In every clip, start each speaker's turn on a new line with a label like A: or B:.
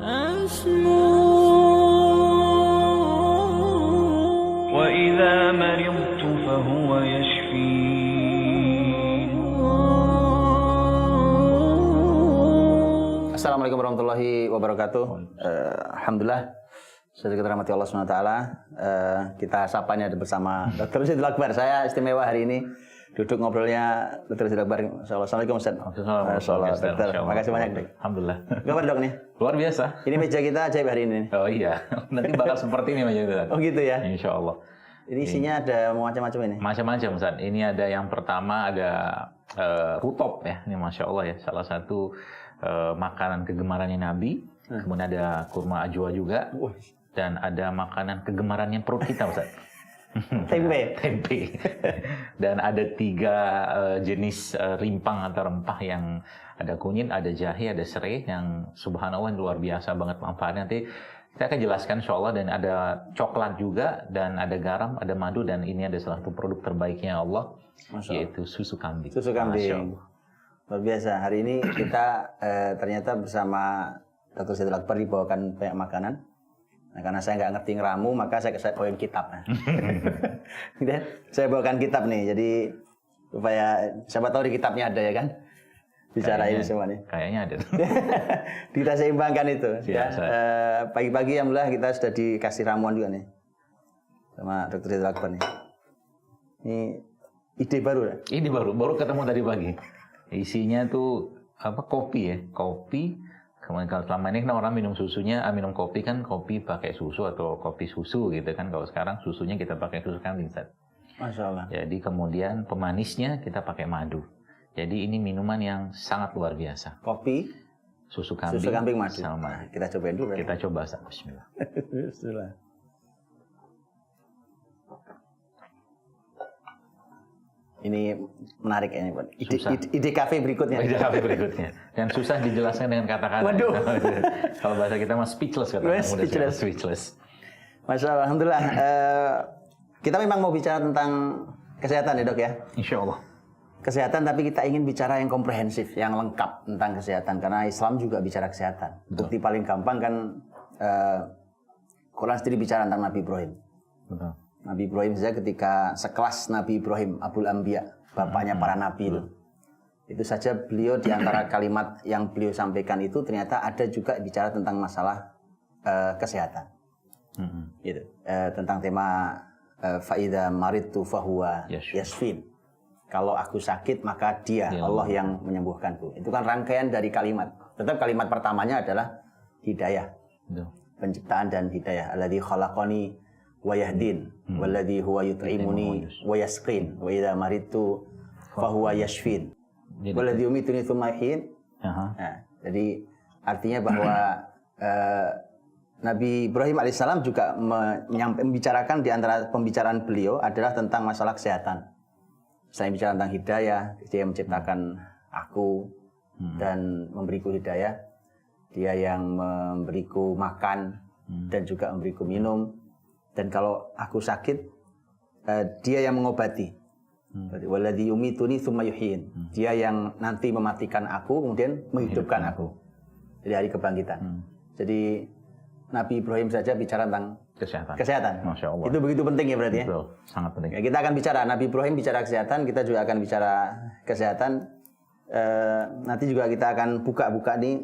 A: أسمو وإذا مرضت فهو يشفين.
B: Assalamualaikum warahmatullahi wabarakatuh. Alhamdulillah, sesuai dirahmati Allah SWT. Kita sapanya bersama Dr. Sidul Akbar. Saya istimewa hari ini duduk ngobrolnya Dr. Sidul Akbar. Assalamualaikum Ustaz.
C: Assalamualaikum.
B: Terima kasih banyak.
C: Alhamdulillah.
B: Kabar dok nih?
C: Luar biasa.
B: Ini meja kita ajaib hari ini.
C: Oh iya, nanti bakal seperti ini meja kita.
B: Oh gitu ya?
C: Insya Allah.
B: Ini isinya ada macam-macam ini?
C: Macam-macam Ustaz. Ini ada yang pertama ada rutop ya. Ini Masya Allah ya. Salah satu makanan kegemarannya Nabi. Kemudian ada kurma ajwa juga. Dan ada makanan kegemarannya perut kita Ustaz.
B: Tempe.
C: Tempe. Dan ada 3 jenis rimpang atau rempah yang ada kunyit, ada jahe, ada serai yang subhanallah luar biasa banget manfaatnya. Nanti kita akan jelaskan insya Allah. Dan ada coklat juga, dan ada garam, ada madu, dan ini ada salah satu produk terbaiknya Allah, yaitu susu kambing.
B: Susu kambing. Luar biasa. Hari ini kita ternyata bersama Dr. Sidul Akbar dibawakan banyak makanan. Nah, karena saya nggak ngerti ngeramu, maka saya bawain kitab. Saya bawakan kitab nih, jadi supaya siapa tahu di kitabnya ada ya kan? Bicara ini semua nih.
C: Kayaknya ada.
B: Kita seimbangkan itu. Ya.
C: Siap.
B: Pagi-pagi alhamdulillah kita sudah dikasih ramuan juga nih sama Dr. Sidul Akbar nih. Ini ide baru ya?
C: Ini baru ketemu tadi pagi. Isinya tuh kopi ya, kopi. Kemudian kalau selama ini kan orang minum susunya, minum kopi kan kopi pakai susu atau kopi susu gitu kan. Kalau sekarang susunya kita pakai susu kambing, Ustaz.
B: Masya Allah.
C: Jadi kemudian pemanisnya kita pakai madu. Jadi ini minuman yang sangat luar biasa.
B: Kopi,
C: susu kambing
B: madu.
C: Sama.
B: Kita cobain dulu.
C: Kita coba, Ustaz. Bismillah.
B: Bismillah. Ini menarik ini, Pak. Ide kafe berikutnya.
C: Ide kafe berikutnya. Dan susah dijelaskan dengan kata-kata.
B: Waduh.
C: Kalau bahasa kita mah speechless katanya. Speechless.
B: Masya Allah, alhamdulillah. Kita memang mau bicara tentang kesehatan ya dok ya.
C: Insya Allah.
B: Kesehatan, tapi kita ingin bicara yang komprehensif, yang lengkap tentang kesehatan. Karena Islam juga bicara kesehatan. Bukti paling gampang kan Quran sendiri bicara tentang Nabi Ibrahim. Betul. Nabi Ibrahim saja ketika sekelas Nabi Ibrahim, Abul Anbiya, bapaknya para nabi itu saja beliau di antara kalimat yang beliau sampaikan itu ternyata ada juga bicara tentang masalah kesehatan. Gitu. Tentang tema faida maridtu fahuwa yashfin. Kalau aku sakit maka dia Allah yang menyembuhkanku. Itu kan rangkaian dari kalimat. Tetap kalimat pertamanya adalah hidayah. Penciptaan dan hidayah. Alladzi khalaqani wa yahdin walladzi huwa yut'imuni wa yasqin wa idza maridtu fa huwa yashfin walladzi yumituni tsumma yuhyin. Jadi artinya bahwa Nabi Ibrahim alaihissalam juga membicarakan di antara pembicaraan beliau adalah tentang masalah kesehatan. Saya bicara tentang hidayah, dia menciptakan aku dan memberiku hidayah. Dia yang memberiku makan dan juga memberiku minum. Dan kalau aku sakit, dia yang mengobati. Walladzi yumituni tsumma yuhyin. Dia yang nanti mematikan aku, kemudian menghidupkan aku. Jadi hari kebangkitan. Jadi Nabi Ibrahim saja bicara tentang kesehatan.
C: Masya Allah.
B: Itu begitu penting ya berarti ya?
C: Betul, sangat penting.
B: Ya, kita akan bicara, Nabi Ibrahim bicara kesehatan, kita juga akan bicara kesehatan. Nanti juga kita akan buka-buka nih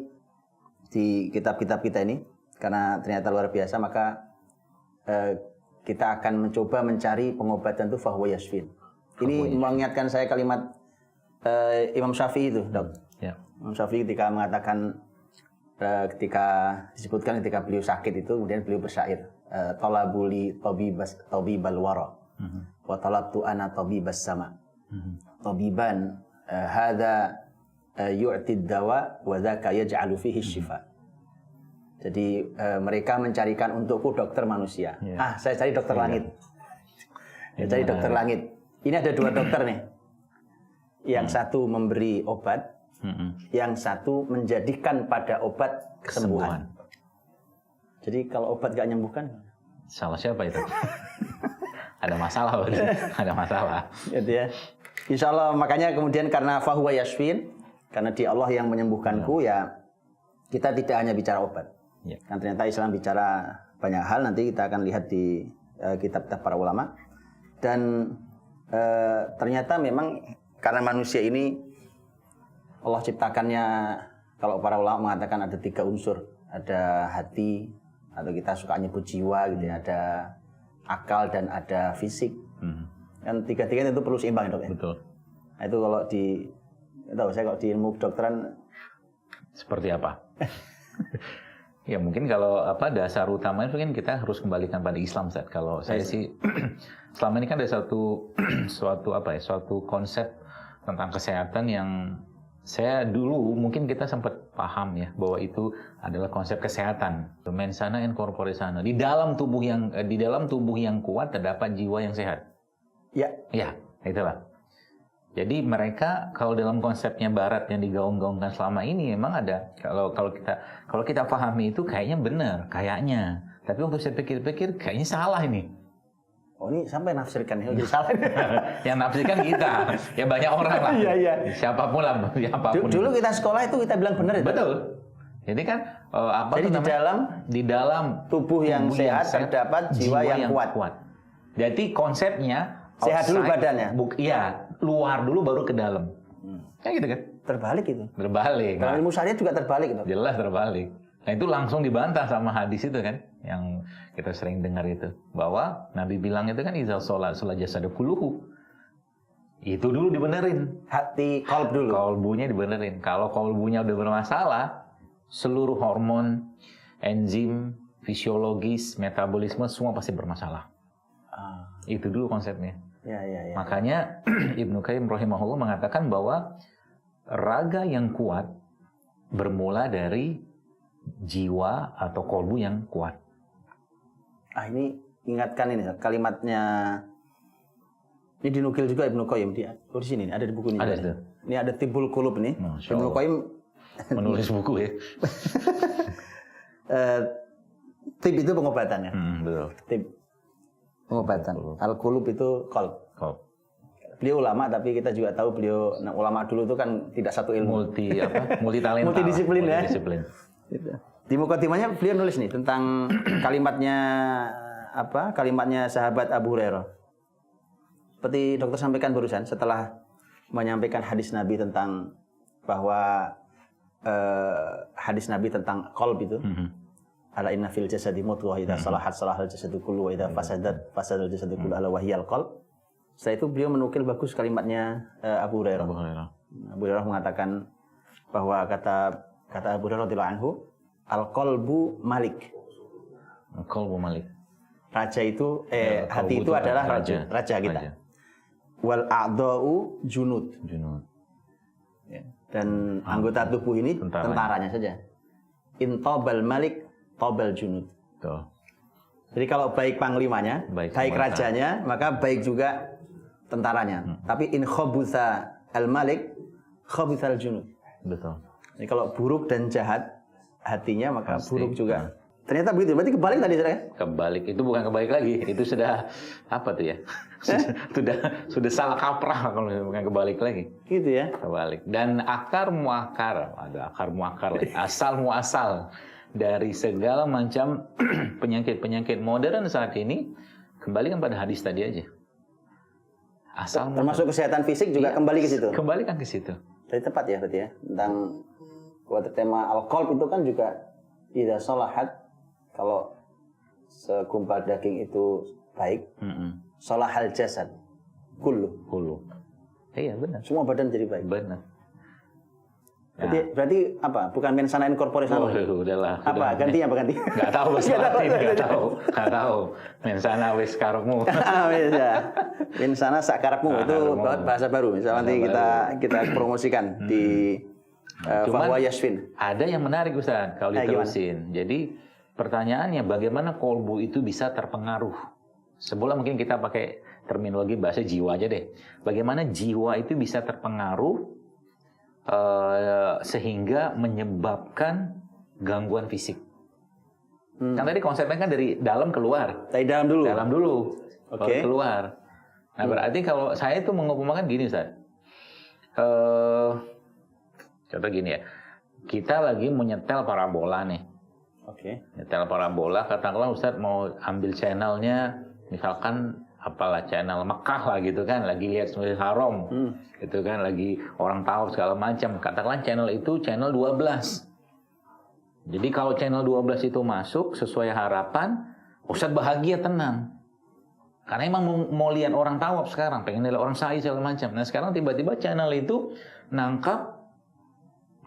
B: di kitab-kitab kita ini. Karena ternyata luar biasa, maka kita akan mencoba mencari pengobatan itu fahuwa yashfin. Ini mengingatkan saya kalimat Imam Syafi'i itu, dok. Ya. Imam Syafi'i ketika mengatakan, ketika disebutkan ketika beliau sakit itu, kemudian beliau bersyair, talabuli tabibal wara, wa talabtu ana tabibas sama. Tabiban hadza yu'tid dawa wa dzaka yaj'alu fihi syifa. Jadi mereka mencarikan untukku dokter manusia. Saya cari dokter langit. Saya cari dokter langit. Ini ada 2 dokter nih. Yang satu memberi obat, yang satu menjadikan pada obat kesembuhan. Jadi kalau obat gak menyembuhkan,
C: salah siapa itu? Ada masalah berarti. Ada masalah.
B: Gitu ya. Insya Allah, makanya kemudian karena fahuwa yashfin, karena di Allah yang menyembuhkanku, ya kita tidak hanya bicara obat.
C: Ya.
B: Kan ternyata Islam bicara banyak hal, nanti kita akan lihat di kitab-kitab para ulama. Dan ternyata memang karena manusia ini Allah ciptakannya, kalau para ulama mengatakan ada 3 unsur. Ada hati, atau kita suka nyebut jiwa gitu ya, ada akal dan ada fisik. Kan 3-3 itu perlu seimbang, Dok, ya?
C: Betul.
B: Nah, itu kalau di ilmu kedokteran
C: seperti apa? Ya mungkin kalau dasar utamanya itu kan kita harus kembalikan pada Islam, Ustaz. Kalau saya sih selama ini kan ada suatu konsep tentang kesehatan yang saya dulu mungkin kita sempat paham ya bahwa itu adalah konsep kesehatan, mens sana in corpore sano. Di dalam tubuh yang kuat terdapat jiwa yang sehat. Ya, itulah. Jadi mereka kalau dalam konsepnya Barat yang digaung-gaungkan selama ini memang ada, kalau kita pahami itu kayaknya benar, kayaknya. Tapi waktu saya pikir-pikir kayaknya salah ini.
B: Oh, ini sampai nafsirkan ini salah.
C: Yang nafsirkan kita, ya banyak orang lah.
B: Iya.
C: Siapapun lah, siapapun.
B: Dulu kita sekolah itu kita bilang benar itu.
C: Betul. Jadi kan
B: jadi di dalam tubuh yang sehat terdapat jiwa yang kuat.
C: Jadi konsepnya
B: sehat dulu badannya.
C: Iya, luar dulu baru ke dalam. Kayak gitu kan?
B: Terbalik itu.
C: Terbalik.
B: Nah, ilmu syariat juga terbalik itu.
C: Jelas terbalik. Nah, itu langsung dibantah sama hadis itu kan, yang kita sering dengar itu, bahwa Nabi bilang itu kan iza sholat jasadu kulluhu. Itu dulu dibenerin.
B: Hati, qalb dulu.
C: Qalbunya dibenerin. Kalau qalbunya udah bermasalah, seluruh hormon, enzim, fisiologis, metabolisme semua pasti bermasalah. Itu dulu konsepnya.
B: Ya.
C: Makanya Ibnu Qayyim rahimahullah mengatakan bahwa raga yang kuat bermula dari jiwa atau kolbu yang kuat.
B: Ini ingatkan ini kalimatnya. Ini dinukil juga Ibnu Qayyim di sini, ada di buku ini.
C: Ada.
B: Ini ada Tibbul Qulub nih. Ibnu Qayyim
C: menulis buku ya.
B: Tib itu pengobatannya.
C: Betul.
B: Tib pengobatan. Al-Qulub itu qalb. Beliau ulama, tapi kita juga tahu beliau ulama dulu itu kan tidak satu ilmu.
C: Multitalenta.
B: Multidisiplin ya.
C: Gitu.
B: Di mukadimahnya beliau nulis nih tentang kalimatnya sahabat Abu Hurairah. Seperti dokter sampaikan barusan, setelah menyampaikan hadis Nabi tentang bahwa hadis Nabi tentang qalb itu. Ala inna fil jasadi mudghah idza salahat salahal jasadu kullu wa idza fasadal jasadu kullu ala wahyal qalb. Setelah itu beliau menukil bagus kalimatnya Abu Hurairah. Abu Hurairah mengatakan bahwa kata Abu Hurairah radhiyallahu anhu, al-qalbu malik.
C: Al-qalbu malik.
B: Raja itu hati itu adalah raja kita. Wal a'dha'u junud. Ya. Dan anggota tubuh ini tentaranya saja. In tabal malik tabal junud. Jadi kalau baik panglimanya, baik rajanya, maka baik juga tentaranya. Tapi in khabutha al-malik khabutha al-junud.
C: Betul.
B: Jadi kalau buruk dan jahat hatinya, maka pasti buruk juga. Ternyata begitu. Berarti kebalik tadi, saya.
C: Kebalik itu bukan kebalik lagi. Itu sudah apa tuh ya? sudah salah kaprah kalau bukan kebalik lagi.
B: Gitu ya.
C: Kebalik. Dan akar muakar, ada akar muakar lagi. Asal muasal dari segala macam penyakit-penyakit modern saat ini kembalikan pada hadis tadi aja. Asal
B: termasuk kesehatan fisik juga kembali ke situ.
C: Kembalikan ke situ.
B: Jadi tepat ya berarti ya. Tentang buat tema al-qalb itu kan juga idza salahat, kalau segumpal daging itu baik, salahal jasad kullu. Iya benar. Semua badan jadi baik.
C: Benar.
B: Berarti apa? Bukan mensana in corpore sano.
C: Udahlah.
B: Apa? Gantinya apa ganti?
C: Enggak tahu Enggak tahu. Mensana wis karepmu.
B: Ya. Mensana sak karepmu itu bahasa baru. Misalnya nanti kita promosikan di Bahwa Yasfin.
C: Ada yang menarik Ustaz kalau diterusin. Jadi pertanyaannya bagaimana kolbu itu bisa terpengaruh? Sebelum mungkin kita pakai terminologi bahasa jiwa aja deh. Bagaimana jiwa itu bisa terpengaruh sehingga menyebabkan gangguan fisik. Kan tadi konsepnya kan dari dalam keluar.
B: Dari dalam dulu.
C: Dalam dulu.
B: Oke.
C: Keluar. Nah berarti kalau saya itu mengumpamakan gini Ustaz. Contoh gini ya. Kita lagi menyetel parabola nih.
B: Oke.
C: Nyetel parabola, katakanlah Ustadz mau ambil channelnya, misalkan apalah channel Mekah lah gitu kan, lagi lihat Masjidil Haram, gitu kan, lagi orang tahu segala macam. Katakanlah channel itu channel 12. Jadi kalau channel 12 itu masuk sesuai harapan, Ustadz bahagia, tenang. Karena emang mau lihat orang tawaf sekarang, pengen lihat orang sa'i segala macam. Nah sekarang tiba-tiba channel itu nangkap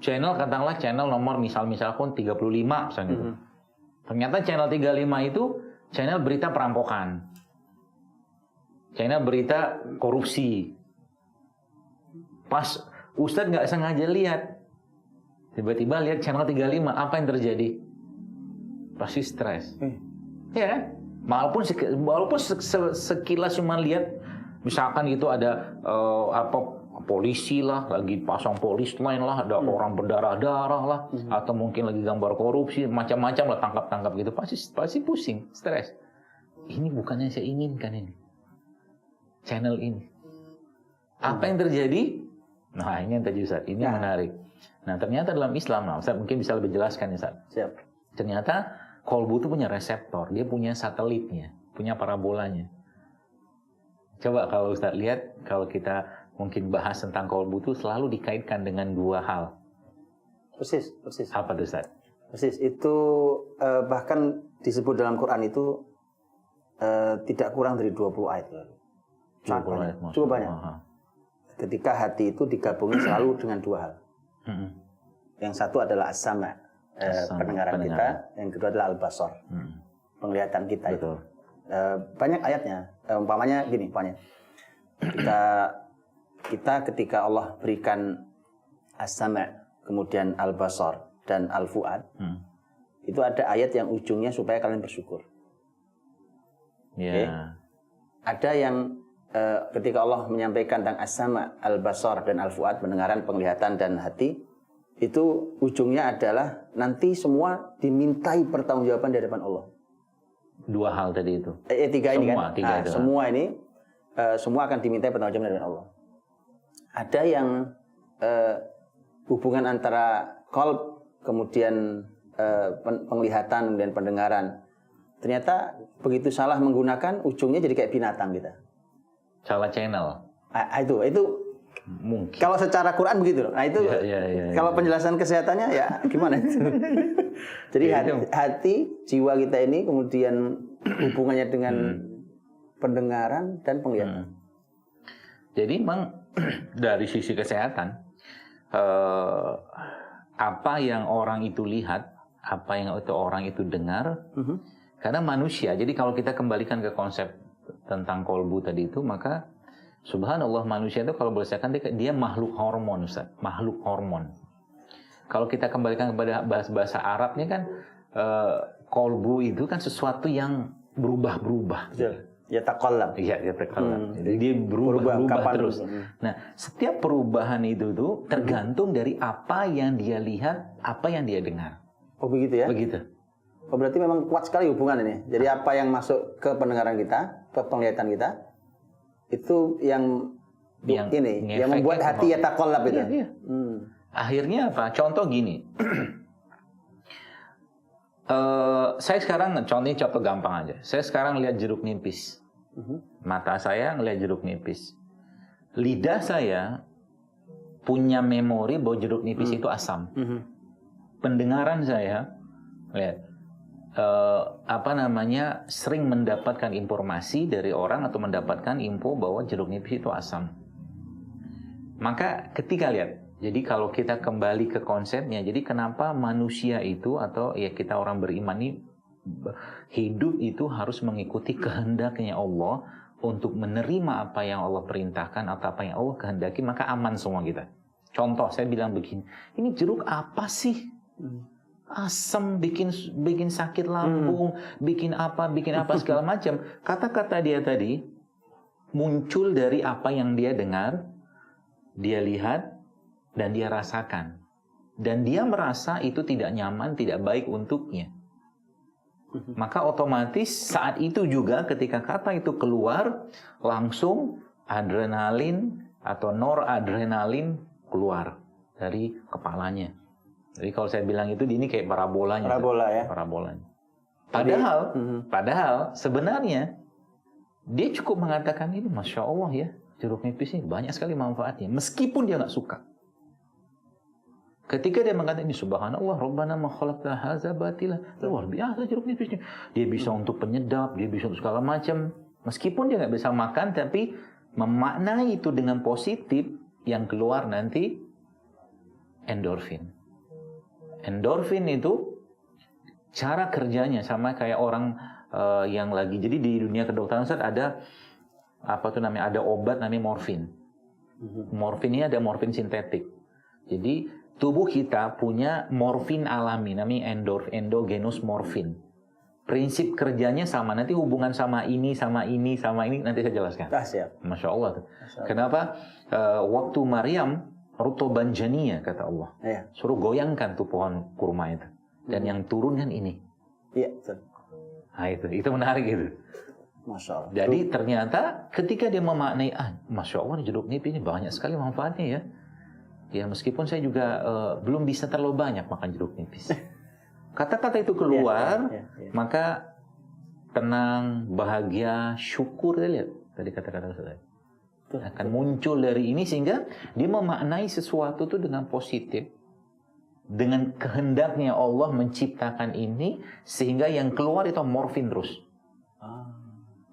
C: channel, katakanlah channel nomor misalkan 35 misalnya gitu. Ternyata channel 35 itu channel berita perampokan. Channel berita korupsi. Pas Ustadz nggak sengaja lihat, tiba-tiba lihat channel 35, apa yang terjadi? Pasti stres. Ya kan? Walaupun sekilas cuma lihat, misalkan gitu ada polisi lah, lagi pasang polis line lah, ada orang berdarah-darah lah, atau mungkin lagi gambar korupsi, macam-macam lah, tangkap-tangkap gitu, pasti pusing, stres. Ini bukan yang saya inginkan ini. Channel ini. Apa yang terjadi? Nah, ini yang tadi Ustaz, ini menarik. Nah, ternyata dalam Islam, Ustaz mungkin bisa lebih jelaskan ya Ustaz.
B: Siap.
C: Ternyata kolbu itu punya reseptor, dia punya satelitnya, punya parabolanya. Coba kalau Ustaz lihat, kalau kita mungkin bahas tentang kolbu itu selalu dikaitkan dengan dua hal.
B: Persis.
C: Apa itu Ustaz?
B: Persis, itu bahkan disebut dalam Quran itu tidak kurang dari 20 ayat. Cukup banyak. Ketika hati itu digabungin selalu dengan dua hal. Yang satu adalah as-sama', pendengaran kita. Yang kedua adalah al-basar, penglihatan kita. Betul. Banyak ayatnya. Umpamanya gini, kita ketika Allah berikan as-sama', kemudian al-basar dan al-fuad, itu ada ayat yang ujungnya supaya kalian bersyukur. Okay? Ada yang ketika Allah menyampaikan tentang as-sama', al-basar dan al-fuad, pendengaran, penglihatan dan hati, itu ujungnya adalah nanti semua dimintai pertanggungjawaban di hadapan Allah.
C: Dua hal tadi itu.
B: Tiga ini kan.
C: Itu.
B: Semua ini semua akan dimintai pertanggungjawaban dari Allah. Ada yang hubungan antara qalb, kemudian penglihatan dan pendengaran. Ternyata begitu salah menggunakan, ujungnya jadi kayak binatang kita.
C: Salah channel.
B: Itu
C: mungkin. Kalau
B: secara Quran begitu. Nah itu kalau penjelasan kesehatannya ya gimana itu? Jadi hati, jiwa kita ini kemudian hubungannya dengan pendengaran dan penglihatan.
C: Jadi memang dari sisi kesehatan, apa yang orang itu lihat, apa yang orang itu dengar, karena manusia. Jadi kalau kita kembalikan ke konsep tentang kolbu tadi itu, maka subhanallah manusia itu kalau berdasarkan dia makhluk hormon, Ustaz. Makhluk hormon. Kalau kita kembalikan kepada bahasa Arabnya kan, kolbu itu kan sesuatu yang berubah-berubah.
B: Ya taqallab.
C: Iya, ya taqallab. Jadi dia berubah terus. Nah, setiap perubahan itu tuh tergantung dari apa yang dia lihat, apa yang dia dengar.
B: Oh begitu ya?
C: Begitu.
B: Oh berarti memang kuat sekali hubungan ini. Jadi apa yang masuk ke pendengaran kita, ke penglihatan kita, itu yang membuat hati ya taqallab itu.
C: Iya. Akhirnya apa? Contoh gini. Saya sekarang contoh gampang aja. Saya sekarang lihat jeruk nipis. Mata saya ngelihat jeruk nipis. Lidah saya punya memori bahwa jeruk nipis itu asam. Pendengaran saya lihat sering mendapatkan informasi dari orang atau mendapatkan info bahwa jeruk nipis itu asam. Maka ketika lihat, jadi kalau kita kembali ke konsepnya, jadi kenapa manusia itu atau ya kita orang beriman ini hidup itu harus mengikuti kehendaknya Allah untuk menerima apa yang Allah perintahkan atau apa yang Allah kehendaki, maka aman semua kita. Contoh saya bilang begini, ini jeruk apa sih? Asam, bikin sakit lambung, bikin apa segala macam. Kata-kata dia tadi muncul dari apa yang dia dengar, dia lihat, dan dia rasakan. Dan dia merasa itu tidak nyaman, tidak baik untuknya. Maka otomatis saat itu juga ketika kata itu keluar, langsung adrenalin atau noradrenalin keluar dari kepalanya. Jadi kalau saya bilang itu ini kayak parabolanya.
B: Parabola ya.
C: Parabolanya. Padahal sebenarnya dia cukup mengatakan ini, Masya Allah ya, jeruk nipis ini banyak sekali manfaatnya. Meskipun dia nggak suka. Ketika dia mengatakan ini, Subhanallah, Rabbana ma khalaqta hadza batila. Luar biasa jeruk nipisnya. Dia bisa untuk penyedap, dia bisa untuk segala macam. Meskipun dia nggak bisa makan, tapi memaknai itu dengan positif, yang keluar nanti endorfin. Endorfin itu cara kerjanya sama kayak orang yang lagi. Jadi di dunia kedokteran Ustaz ada ada obat namanya morfin. Morfin ini ada morfin sintetik. Jadi tubuh kita punya morfin alami namanya endogenous morfin. Prinsip kerjanya sama. Nanti hubungan sama ini nanti saya jelaskan.
B: Siap.
C: Masya Allah. Kenapa? Waktu Maryam rutoban janiyah kata Allah.
B: Iya.
C: Suruh goyangkan tuh pohon kurma itu. Dan yang turun kan ini.
B: Iya, betul.
C: Nah itu menarik gitu.
B: Masya Allah.
C: Jadi ternyata ketika dia memaknai, Masya Allah jeruk nipis ini banyak sekali manfaatnya ya. Ya meskipun saya juga belum bisa terlalu banyak makan jeruk nipis. Kata-kata itu keluar, maka tenang, bahagia, syukur, lihat tadi kata-kata saya. Akan muncul dari ini sehingga dia memaknai sesuatu itu dengan positif. Dengan kehendaknya Allah menciptakan ini sehingga yang keluar itu morfin terus.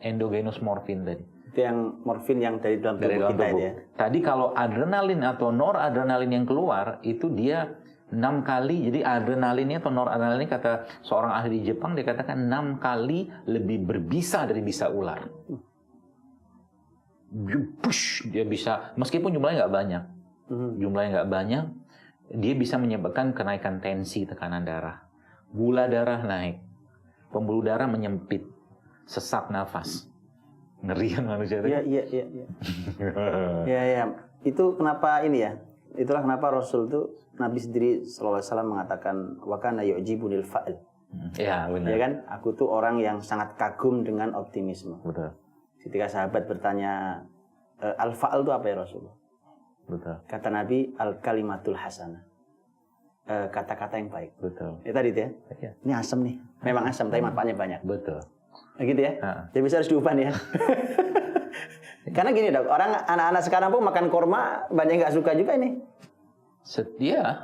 C: Endogenous morfin tadi.
B: Itu yang morfin yang dari dalam tubuh kita itu ya.
C: Tadi kalau adrenalin atau noradrenalin yang keluar itu dia 6 kali. Jadi adrenalinnya atau noradrenalin kata seorang ahli di Jepang dia katakan 6 kali lebih berbisa dari bisa ular. Push, dia bisa meskipun jumlahnya nggak banyak. Dia bisa menyebabkan kenaikan tensi, tekanan darah, gula darah naik, pembuluh darah menyempit, sesak nafas. Ngerian manusia itu.
B: Iya. Itu kenapa ini ya? Itulah kenapa Rasul itu Nabi sendiri sallallahu alaihi wasallam mengatakan wa kana yu'jibunil fa'il.
C: Iya, benar.
B: Ya kan? Aku tuh orang yang sangat kagum dengan optimisme.
C: Betul.
B: Ketika sahabat bertanya al-fa'al itu apa ya Rasulullah?
C: Betul.
B: Kata Nabi al-kalimatul hasanah. Kata-kata yang baik.
C: Betul.
B: Ya tadi itu ya.
C: Iya.
B: Ini asam nih. Memang asam tapi manfaatnya banyak.
C: Betul.
B: Gitu ya. Jadi bisa harus diubah nih ya. Karena gini dok, anak-anak sekarang pun makan kurma banyak nggak suka juga ini.
C: Setia.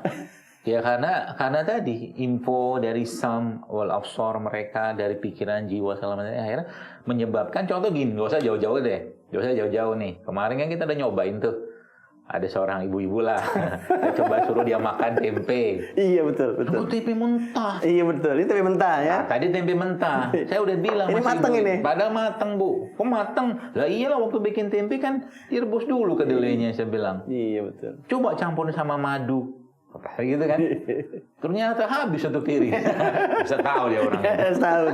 C: Ya karena tadi info dari sam wal absor mereka dari pikiran jiwa segala macam akhirnya menyebabkan contoh gini, gak usah jauh-jauh deh. Gak usah jauh-jauh nih. Kemarin kan kita udah nyobain tuh. Ada seorang ibu-ibu lah, saya coba suruh dia makan tempe.
B: Iya betul.
C: Tempe mentah.
B: Iya betul, ini tempe mentah ya.
C: Tadi tempe mentah. Saya udah bilang
B: ini mateng ini.
C: Padahal mateng bu. Kok mateng? Lah iyalah waktu bikin tempe kan direbus dulu kedelainya saya bilang.
B: Iya betul.
C: Coba campurin sama madu. Gitu kan. Ternyata habis satu piring. Bisa tahu dia orangnya.
B: Tahu.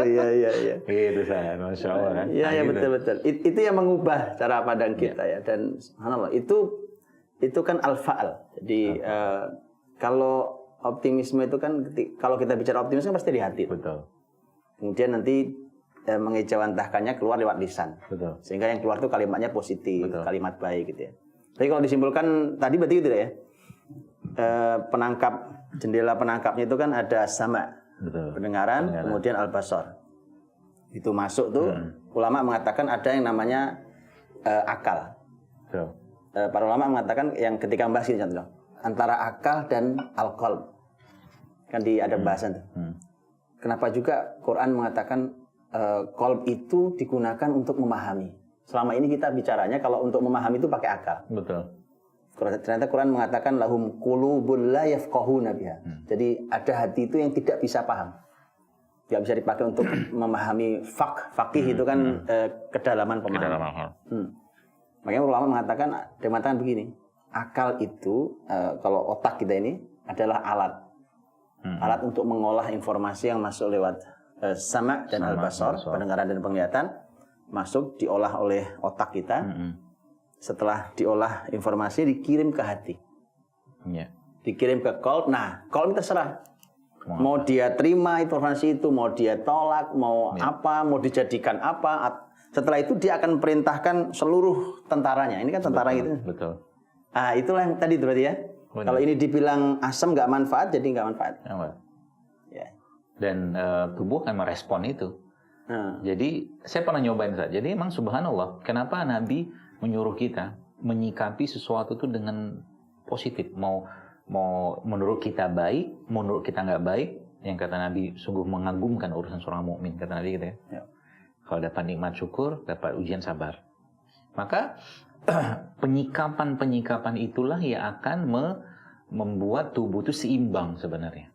B: Iya.
C: Gitu saya, Masya Allah kan.
B: Iya
C: gitu.
B: betul. Itu yang mengubah cara pandang kita ya. Dan subhanallah itu kan al-fa'al. Jadi kalau optimisme itu kan kalau kita bicara optimisme kan pasti di hati.
C: Betul.
B: Kemudian nanti mengejawantahkannya keluar lewat lisan.
C: Betul.
B: Sehingga yang keluar itu kalimatnya positif,
C: betul.
B: Kalimat baik gitu ya. Tapi kalau disimpulkan tadi berarti gitu ya. Jendela penangkapnya itu kan ada sama.
C: Betul.
B: Pendengaran, kemudian al-basar. Itu masuk tuh ulama mengatakan ada yang namanya akal.
C: Betul.
B: Para ulama mengatakan yang ketika membahas ini contoh antara akal dan al-qalb. Kan ada bahasan tuh. Kenapa juga Quran mengatakan qalb itu digunakan untuk memahami. Selama ini kita bicaranya kalau untuk memahami itu pakai akal.
C: Betul.
B: Ternyata Quran mengatakan lahum qulubun la yafqahuna biha. Jadi ada hati itu yang tidak bisa paham. Tidak bisa dipakai untuk memahami faqih itu kan kedalaman pemahaman. Makanya ulama mengatakan begini, akal itu kalau otak kita ini adalah alat. Alat untuk mengolah informasi yang masuk lewat sama dan al-basar, pendengaran dan penglihatan, masuk diolah oleh otak kita. Setelah diolah informasi dikirim ke hati. Dikirim ke qalb. Nah, qalb terserah. Mau dia terima informasi itu, mau dia tolak, mau apa, mau dijadikan apa. Setelah itu dia akan perintahkan seluruh tentaranya. Ini kan tentara gitu.
C: Betul.
B: Itulah yang tadi berarti ya.
C: Benar.
B: Kalau ini dibilang asam nggak manfaat, jadi nggak manfaat. Ya.
C: Dan tubuh akan merespon itu.
B: Nah.
C: Jadi saya pernah nyobain Ustaz. Jadi emang subhanallah, kenapa Nabi menyuruh kita menyikapi sesuatu itu dengan positif. Mau menurut kita baik, menurut kita nggak baik, yang kata Nabi sungguh mengagumkan urusan seorang mukmin, kata Nabi gitu ya.
B: Ya.
C: Kalau dapat nikmat syukur, dapat ujian sabar. Maka penyikapan itulah yang akan membuat tubuh itu seimbang sebenarnya.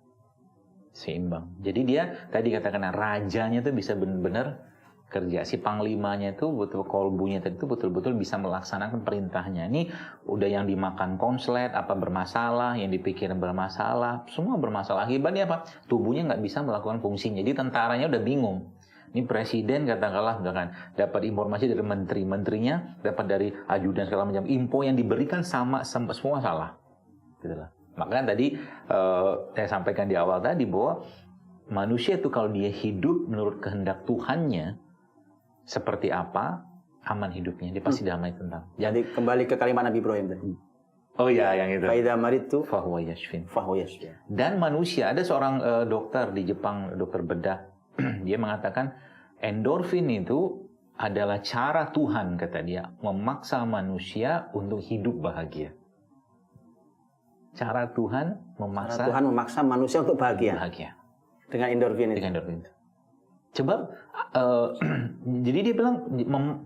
C: Seimbang. Jadi dia tadi katakan rajanya itu bisa benar-benar kerja. Si panglimanya itu betul kolbunya tadi itu betul-betul bisa melaksanakan perintahnya. Ini udah yang dimakan konslet, apa bermasalah, yang dipikirin bermasalah, semua bermasalah. Akibatnya apa? Tubuhnya nggak bisa melakukan fungsinya. Jadi tentaranya udah bingung. Ini presiden katakanlah misalkan dapat informasi dari menteri-menterinya, dapat dari ajudan segala macam, info yang diberikan sama semua salah. Gitu lah. Makanya tadi saya sampaikan di awal tadi bahwa manusia itu kalau dia hidup menurut kehendak Tuhannya seperti apa aman hidupnya, dia pasti damai tentang.
B: Jadi kembali ke kalimat Nabi Ibrahim tadi.
C: Oh ya, yang itu.
B: Faida maritu
C: fahuwa yashfin.
B: Dan
C: manusia, ada seorang dokter di Jepang, dokter bedah, dia mengatakan endorfin itu adalah cara Tuhan, kata dia, memaksa manusia untuk hidup bahagia. Cara Tuhan memaksa
B: manusia untuk bahagia. Dengan endorfin itu.
C: Coba, jadi dia bilang,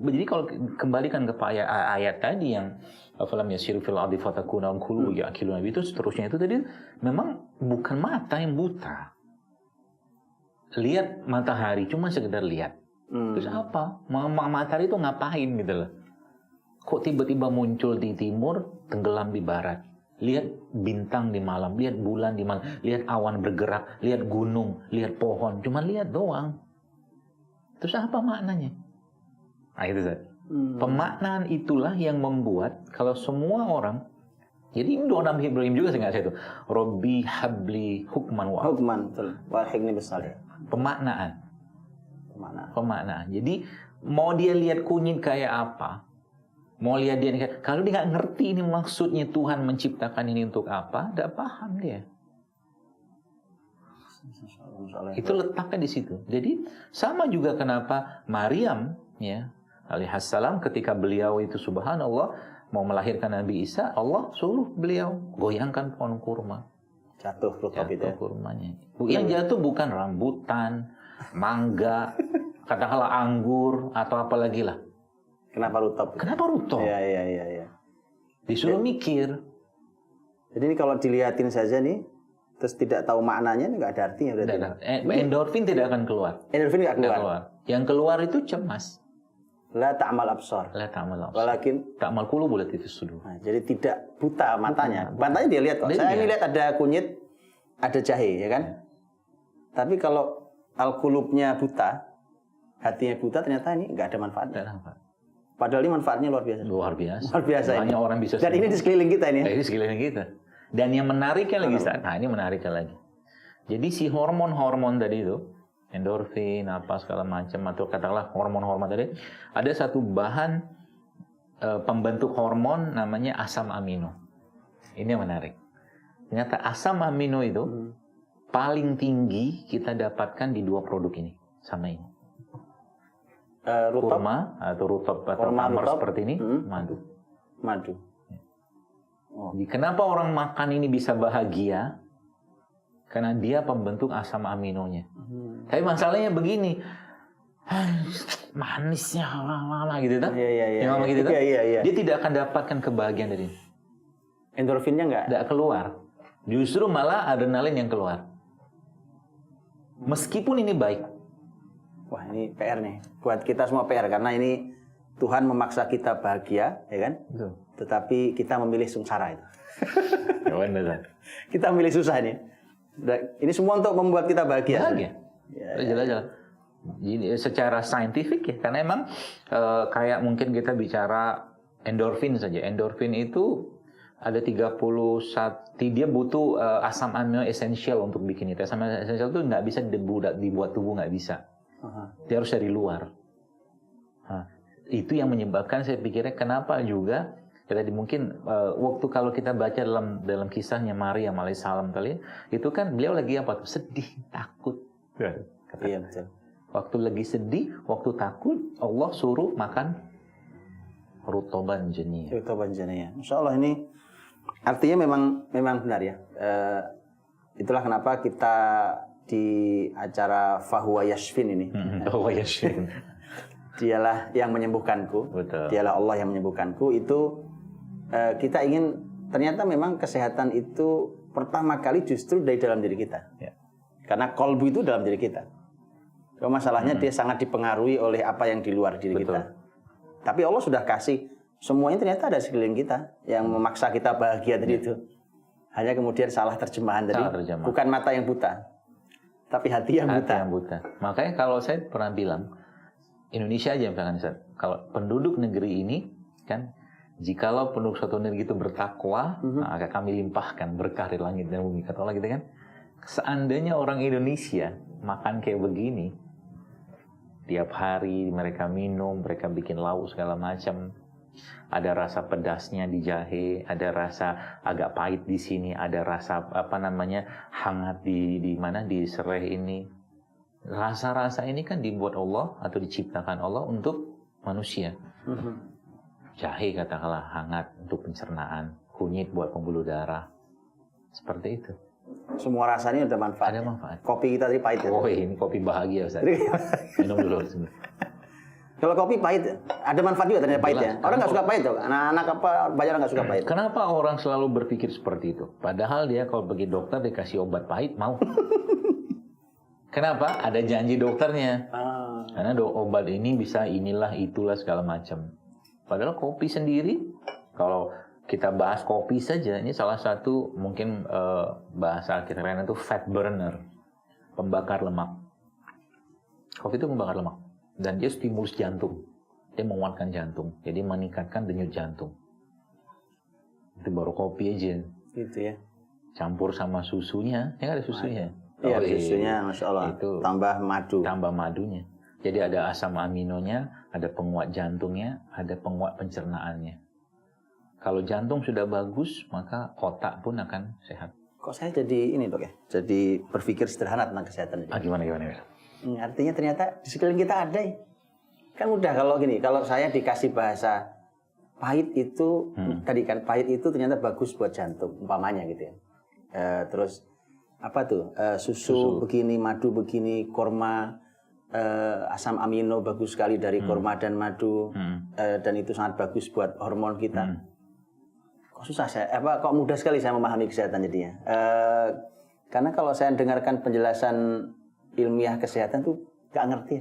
C: jadi kalau kembalikan ke ayat tadi yang falam yasiru fil ardi fatakuna kulu ya'kiluna itu seterusnya itu tadi memang bukan mata yang buta. Lihat matahari cuma sekedar lihat. Terus apa? Matahari itu ngapain gitu loh? Kok tiba-tiba muncul di timur, tenggelam di barat? Lihat bintang di malam, lihat bulan di malam, lihat awan bergerak, lihat gunung, lihat pohon, cuma lihat doang. Terus apa maknanya? Nah itu Zat. Pemaknaan itulah yang membuat kalau semua orang, jadi doa Nabi Ibrahim juga saya itu, Robbi habli hukman wa
B: hikni bisalih.
C: Pemaknaan. Jadi mau dia lihat kunyit kayak apa, mau lihat dia kalau dia nggak ngerti ini maksudnya Tuhan menciptakan ini untuk apa, nggak paham dia. Itu letaknya di situ. Jadi sama juga kenapa Maryam ya alaihissalam ketika beliau itu subhanallah mau melahirkan Nabi Isa, Allah suruh beliau goyangkan pohon kurma.
B: Jatuh
C: kurmanya. Yang jatuh bukan rambutan, mangga, katakanlah anggur atau apa lagi lah.
B: Kenapa rutop? Iya.
C: Disuruh mikir.
B: Jadi ini kalau dilihatin saja nih, terus tidak tahu maknanya, ini nggak ada artinya berarti.
C: Endorfin tidak akan keluar.
B: Endorfin nggak keluar.
C: Yang keluar itu cemas.
B: La ta'mal absar. Walakin
C: ta'mal qulub allati fi sudur.
B: Nah, jadi tidak buta matanya. Matanya dia lihat kok. Saya ini lihat ada kunyit, ada jahe, ya kan? Tapi kalau al-qulubnya buta, hatinya buta, ternyata ini nggak ada manfaatnya. Padahal ini manfaatnya luar biasa. Luar biasa.
C: Banyak orang bisa.
B: Dan ini di sekeliling kita ini.
C: Ini sekeliling kita. Dan yang menariknya lagi, nah ini menariknya lagi. Jadi si hormon-hormon tadi itu, endorfin, apa segala macam, atau katakanlah hormon-hormon tadi, ada satu bahan pembentuk hormon namanya asam amino. Ini yang menarik. Ternyata asam amino itu paling tinggi kita dapatkan di dua produk ini, sama ini. Kurma atau rutop atau tamar seperti ini, madu. Kenapa orang makan ini bisa bahagia? Karena dia pembentuk asam aminonya. Tapi masalahnya begini, manisnya lama gitu kan? Iya. Dia tidak akan dapatkan kebahagiaan dari ini.
B: Endorfinnya nggak
C: keluar. Justru malah adrenalin yang keluar. Meskipun ini baik.
B: Wah ini PR nih, buat kita semua PR karena ini Tuhan memaksa kita bahagia, ya kan?
C: Betul.
B: Tetapi kita memilih sengsara itu. Kita memilih susah ini. Ini semua untuk membuat kita bahagia.
C: Jelas-jelas. Jadi secara saintifik ya, karena emang kayak mungkin kita bicara endorfin saja. Endorfin itu ada 31, dia butuh asam amino esensial untuk bikin itu. Asam amino esensial itu nggak bisa dibuat tubuh, nggak bisa. Dia harus dari luar. Itu yang menyebabkan saya pikirnya kenapa juga Tadi mungkin waktu kalau kita baca dalam kisahnya Maryam alaihissalam tadi, itu kan beliau lagi apa tuh? Sedih, takut.
B: Iya betul.
C: Waktu lagi sedih, waktu takut, Allah suruh makan rutoban janiyah.
B: Rutoban janiyah. Masya Allah, ini artinya memang benar ya. Itulah kenapa kita di acara Fahuwa Yashfin ini.
C: Fahuwa Yashfin.
B: Dialah yang menyembuhkanku.
C: Betul.
B: Dialah Allah yang menyembuhkanku. Itu kita ingin, ternyata memang kesehatan itu pertama kali justru dari dalam diri kita.
C: Ya.
B: Karena kolbu itu dalam diri kita. Kalau masalahnya dia sangat dipengaruhi oleh apa yang di luar diri kita. Tapi Allah sudah kasih semuanya, ternyata ada sekeliling kita yang memaksa kita bahagia tadi itu. Hanya kemudian salah terjemahan tadi. Bukan mata yang buta, tapi hati yang buta.
C: Makanya kalau saya pernah bilang, Indonesia aja misalkan, kalau penduduk negeri ini kan, jikalau penduduk suatu negeri itu bertakwa, akan kami limpahkan berkah dari langit dan bumi, kata Allah gitu kan. Seandainya orang Indonesia makan kayak begini, tiap hari mereka minum, mereka bikin lauk segala macam, ada rasa pedasnya di jahe, ada rasa agak pahit di sini, ada rasa hangat di mana, di serai ini. Rasa-rasa ini kan dibuat Allah atau diciptakan Allah untuk manusia. Jahe katakanlah hangat untuk pencernaan, kunyit buat pembuluh darah. Seperti itu.
B: Semua rasanya ada manfaat.
C: Ada manfaat.
B: Kopi kita tadi pahit ya?
C: Oh, ini kopi bahagia Ustaz. Minum dulu.
B: Kalau kopi pahit, ada manfaat juga ternyata pahit ya. Orang nggak suka pahit tuh. Anak-anak banyak orang nggak suka pahit.
C: Kenapa orang selalu berpikir seperti itu? Padahal dia kalau pergi dokter dikasih obat pahit mau. Kenapa? Ada janji dokternya. Karena obat ini bisa inilah itulah segala macam. Padahal kopi sendiri, kalau kita bahas kopi saja, ini salah satu mungkin bahasa kita lain itu fat burner, pembakar lemak. Kopi itu pembakar lemak dan dia stimulus jantung, dia menguatkan jantung, jadi meningkatkan denyut jantung. Itu baru kopi aja.
B: Gitu ya.
C: Campur sama susunya, ya ada susunya.
B: Iya, susunya, masya Allah. Itu tambah madu.
C: Tambah madunya. Jadi ada asam aminonya, ada penguat jantungnya, ada penguat pencernaannya. Kalau jantung sudah bagus, maka otak pun akan sehat.
B: Kok saya jadi ini dok ya? Jadi berpikir sederhana tentang kesehatan.
C: Gimana?
B: Artinya ternyata di sekeliling kita ada ya. Kan mudah kalau gini, kalau saya dikasih bahasa pahit itu, tadi kan pahit itu ternyata bagus buat jantung, umpamanya gitu ya. Terus apa tuh? Susu begini, madu begini, korma, asam amino bagus sekali dari korma dan madu, dan itu sangat bagus buat hormon kita. Kok susah kok mudah sekali saya memahami kesehatan jadinya. Karena kalau saya dengarkan penjelasan ilmiah kesehatan tuh nggak ngerti.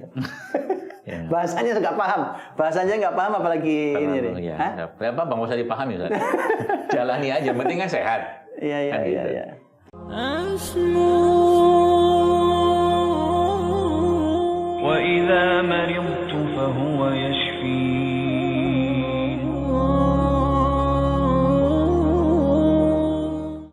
B: Bahasanya nggak paham, apalagi ini.
C: Apa nggak usah dipahami, Ustaz. Jalani aja, penting kan sehat.
B: Iya.
A: وإذا مرضت فهو يشفين